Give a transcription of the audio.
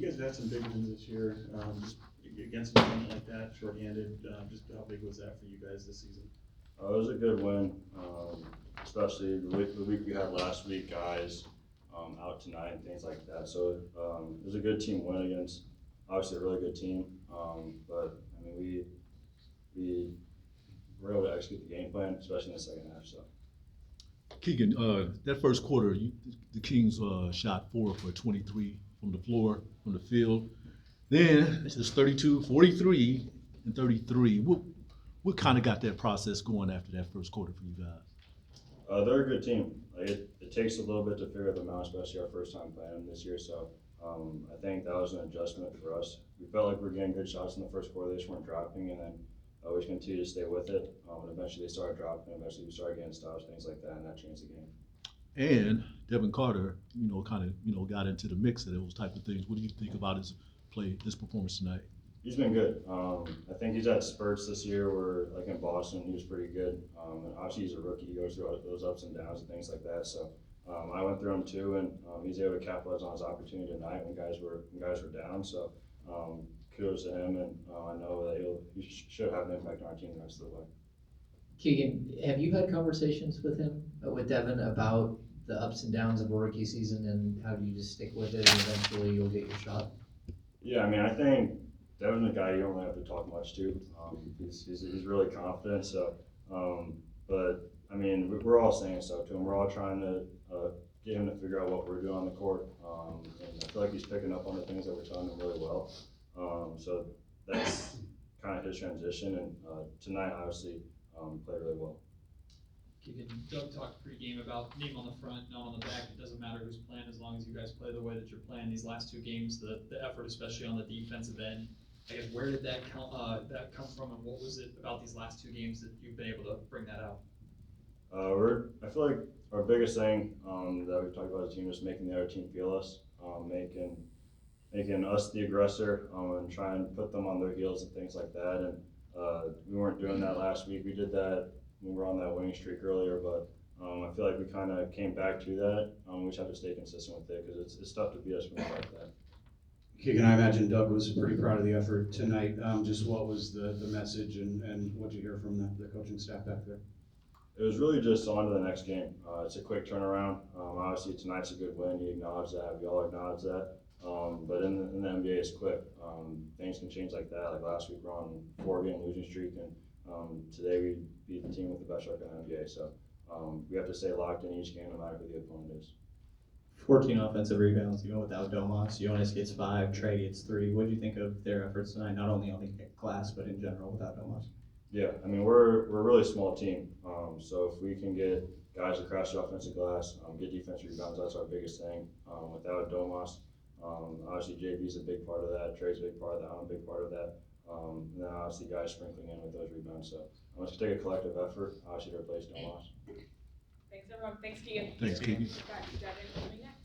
guys have had some big wins this year. Just against an opponent like that, shorthanded. Just how big was that for you guys this season? It was a good win, especially the week we had last week, guys out tonight and things like that. So it was a good team win against obviously a really good team. But I mean, we were able to execute the game plan, especially in the second half. So. Keegan, that first quarter, the Kings shot 4 for 23 from the floor, from the field. Then it's just 32, 43, and 33. What kind of got that process going after that first quarter for you guys? They're a good team. Like it takes a little bit to figure them out, especially our first time playing them this year. So I think that was an adjustment for us. We felt like we were getting good shots in the first quarter. They just weren't dropping, and then we just continued to stay with it. And eventually they started dropping. Eventually we started getting stops, things like that, and that changed the game. And Devin Carter, got into the mix of those type of things. What do you think about his play, his performance tonight? He's been good. I think he's had spurts this year where, like in Boston, he was pretty good. And obviously he's a rookie. He goes through those ups and downs and things like that. So I went through them too, and he's able to capitalize on his opportunity tonight when guys were down. So kudos to him, and I know that he should have an impact on our team the rest of the way. Keegan, have you had conversations with him, with Devin, about the ups and downs of a rookie season, and how do you just stick with it and eventually you'll get your shot? Yeah, I mean, I think Devin's a guy you don't really have to talk much to. He's really confident. So, but I mean, we're all saying stuff to him. We're all trying to get him to figure out what we're doing on the court. And I feel like he's picking up on the things that we're telling him really well. So that's kind of his transition. And tonight, obviously, played really well. Doug talked pre-game about name on the front, not on the back. It doesn't matter who's playing as long as you guys play the way that you're playing these last two games. The effort, especially on the defensive end. I guess where did that come from, and what was it about these last two games that you've been able to bring that out? I feel like our biggest thing that we've talked about as a team is making the other team feel us, making us the aggressor, and try and put them on their heels and things like that. And we weren't doing that last week. We did that when we were on that winning streak earlier, but I feel like we kind of came back to that. We just have to stay consistent with it because it's tough to beat us when we're like that. Keegan, I imagine Doug was pretty proud of the effort tonight. Just what was the message and what did you hear from the coaching staff back there? It was really just on to the next game. It's a quick turnaround. Obviously tonight's a good win. He acknowledged that. We all acknowledge that. But in the NBA, it's quick. Things can change like that. Like last week, we're on a 4-game losing streak, and today we beat the team with the best record in the NBA. So we have to stay locked in each game, no matter who the opponent is. 14 offensive rebounds, even without Domas. Jonas gets 5, Trey gets 3. What do you think of their efforts tonight, not only on the glass, but in general without Domas? Yeah, I mean, we're a really small team. So if we can get guys across the offensive glass, get defensive rebounds, that's our biggest thing. Without Domas, obviously JB's a big part of that, Trey's a big part of that, I'm a big part of that. And then obviously guys sprinkling in with those rebounds. So let's take a collective effort, obviously to replace Domas. Thanks everyone. Thanks Keegan. Thanks, Keegan. Got anything next?